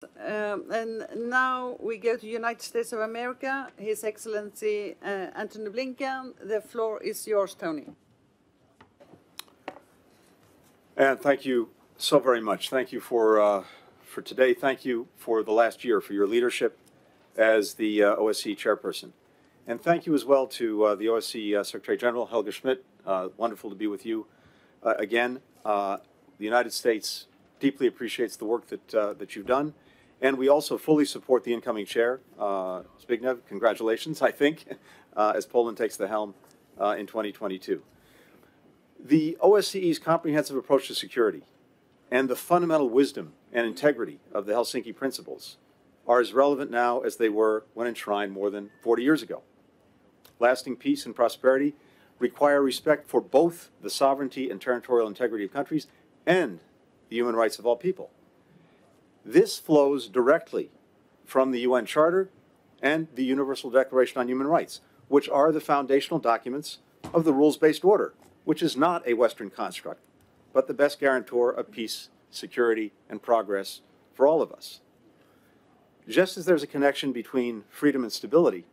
And now we go to United States of America, His Excellency Énthonyi Blinken. The floor is yours, Tony. And thank you so very much. Thank you for today. Thank you for the last year, for your leadership as the OSCE chairperson. And thank you as well to the OSCE Secretary General, Helga Schmidt. Wonderful to be with you again. The United States deeply appreciates the work that you've done. And we also fully support the incoming chair, Zbigniew. Congratulations, I think, as Poland takes the helm in 2022. The OSCE's comprehensive approach to security and the fundamental wisdom and integrity of the Helsinki principles are as relevant now as they were when enshrined more than 40 years ago. Lasting peace and prosperity require respect for both the sovereignty and territorial integrity of countries and the human rights of all people. This flows directly from the UN Charter and the Universal Declaration on Human Rights, which are the foundational documents of the rules-based order, which is not a Western construct, but the best guarantor of peace, security, and progress for all of us. Just as there's a connection between freedom and stability,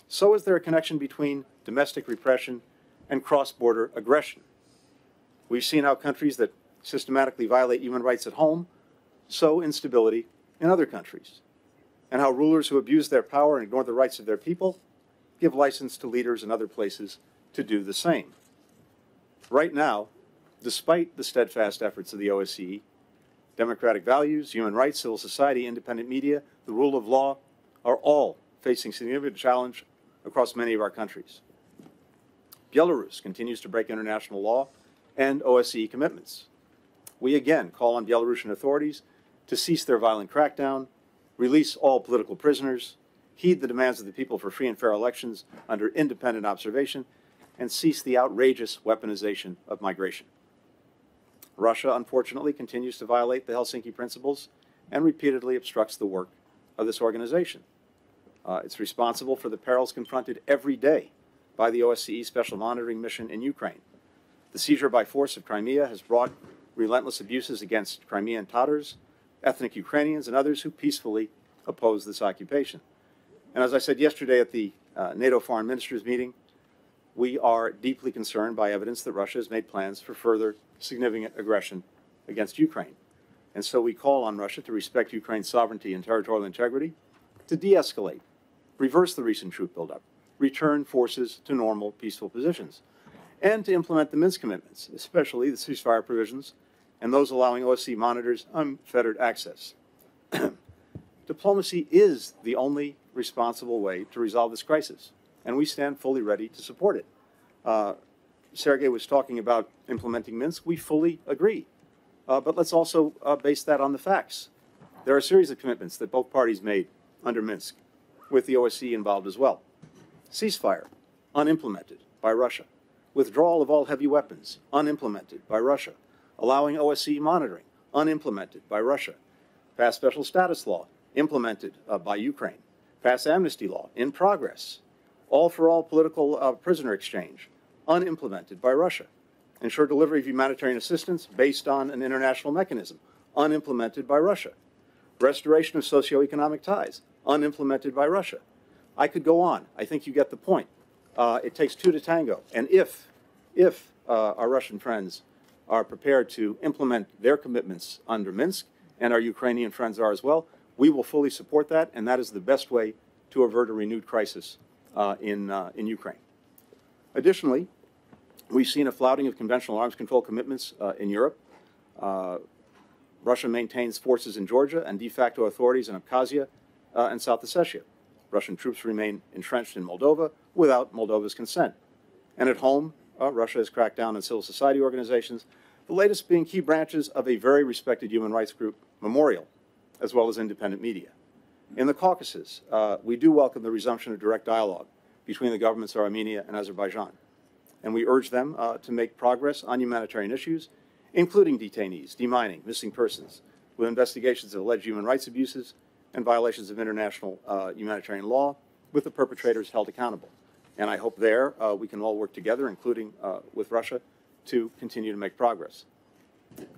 so is there a connection between domestic repression and cross-border aggression. We've seen how countries that systematically violate human rights at home sow instability in other countries, and how rulers who abuse their power and ignore the rights of their people give license to leaders in other places to do the same. Right now, despite the steadfast efforts of the OSCE, democratic values, human rights, civil society, independent media, the rule of law are all facing significant challenge across many of our countries. Belarus continues to break international law and OSCE commitments. We again call on Belarusian authorities to cease their violent crackdown, release all political prisoners, heed the demands of the people for free and fair elections under independent observation, and cease the outrageous weaponization of migration. Russia, unfortunately, continues to violate the Helsinki principles and repeatedly obstructs the work of this organization. It's responsible for the perils confronted every day by the OSCE Special Monitoring Mission in Ukraine. The seizure by force of Crimea has brought relentless abuses against Crimean Tatars, ethnic Ukrainians, and others who peacefully oppose this occupation. And as I said yesterday at the NATO Foreign Ministers meeting, we are deeply concerned by evidence that Russia has made plans for further significant aggression against Ukraine. And so we call on Russia to respect Ukraine's sovereignty and territorial integrity, to de-escalate, reverse the recent troop buildup, return forces to normal, peaceful positions, and to implement the Minsk commitments, especially the ceasefire provisions and those allowing OSCE monitors unfettered access. Diplomacy is the only responsible way to resolve this crisis, and we stand fully ready to support it. Sergei was talking about implementing Minsk. We fully agree. But let's also base that on the facts. There are a series of commitments that both parties made under Minsk, with the OSCE involved as well. Ceasefire, unimplemented by Russia. Withdrawal of all heavy weapons, unimplemented by Russia. Allowing OSCE monitoring, unimplemented by Russia. Pass special status law, implemented by Ukraine. Pass amnesty law, in progress. All-for-all political prisoner exchange, unimplemented by Russia. Ensure delivery of humanitarian assistance based on an international mechanism, unimplemented by Russia. Restoration of socioeconomic ties, unimplemented by Russia. I could go on. I think you get the point. It takes two to tango. And if our Russian friends are prepared to implement their commitments under Minsk, and our Ukrainian friends are as well, we will fully support that, and that is the best way to avert a renewed crisis in Ukraine. Additionally, we've seen a flouting of conventional arms control commitments in Europe. Russia maintains forces in Georgia and de facto authorities in Abkhazia and South Ossetia. Russian troops remain entrenched in Moldova without Moldova's consent. And at home, Russia has cracked down on civil society organizations, the latest being key branches of a very respected human rights group, Memorial, as well as independent media. In the Caucasus, we do welcome the resumption of direct dialogue between the governments of Armenia and Azerbaijan. And we urge them to make progress on humanitarian issues, including detainees, demining, missing persons, with investigations of alleged human rights abuses and violations of international humanitarian law, with the perpetrators held accountable. And I hope there we can all work together, including with Russia, to continue to make progress.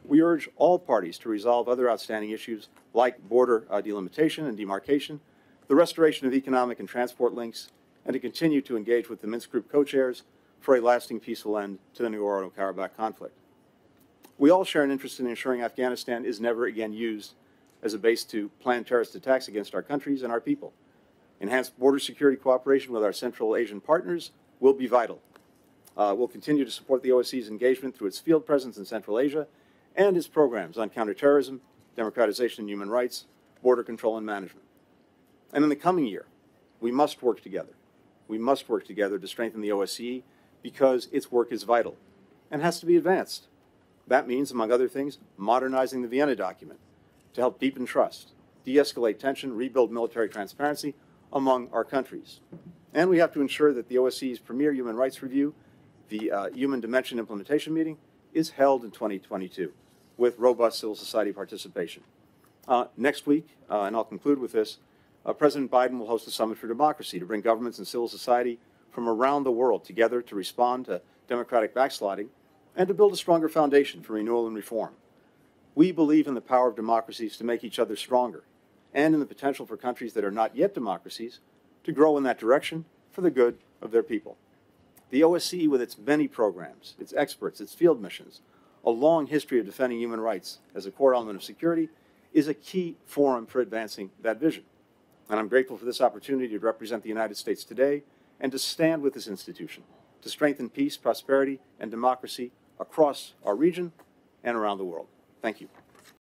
We urge all parties to resolve other outstanding issues like border delimitation and demarcation, the restoration of economic and transport links, and to continue to engage with the Minsk Group co-chairs for a lasting peaceful end to the Nagorno-Karabakh conflict. We all share an interest in ensuring Afghanistan is never again used as a base to plan terrorist attacks against our countries and our people. Enhanced border security cooperation with our Central Asian partners will be vital. We'll continue to support the OSCE's engagement through its field presence in Central Asia and its programs on counterterrorism, democratization and human rights, border control and management. And in the coming year, we must work together. We must work together to strengthen the OSCE because its work is vital and has to be advanced. That means, among other things, modernizing the Vienna document to help deepen trust, de-escalate tension, rebuild military transparency among our countries. And we have to ensure that the OSCE's premier human rights review, the Human Dimension Implementation Meeting, is held in 2022 with robust civil society participation. Next week, and I'll conclude with this, President Biden will host a Summit for Democracy to bring governments and civil society from around the world together to respond to democratic backsliding and to build a stronger foundation for renewal and reform. We believe in the power of democracies to make each other stronger and in the potential for countries that are not yet democracies to grow in that direction for the good of their people. The OSCE, with its many programs, its experts, its field missions, a long history of defending human rights as a core element of security, is a key forum for advancing that vision. And I'm grateful for this opportunity to represent the United States today and to stand with this institution to strengthen peace, prosperity, and democracy across our region and around the world. Thank you.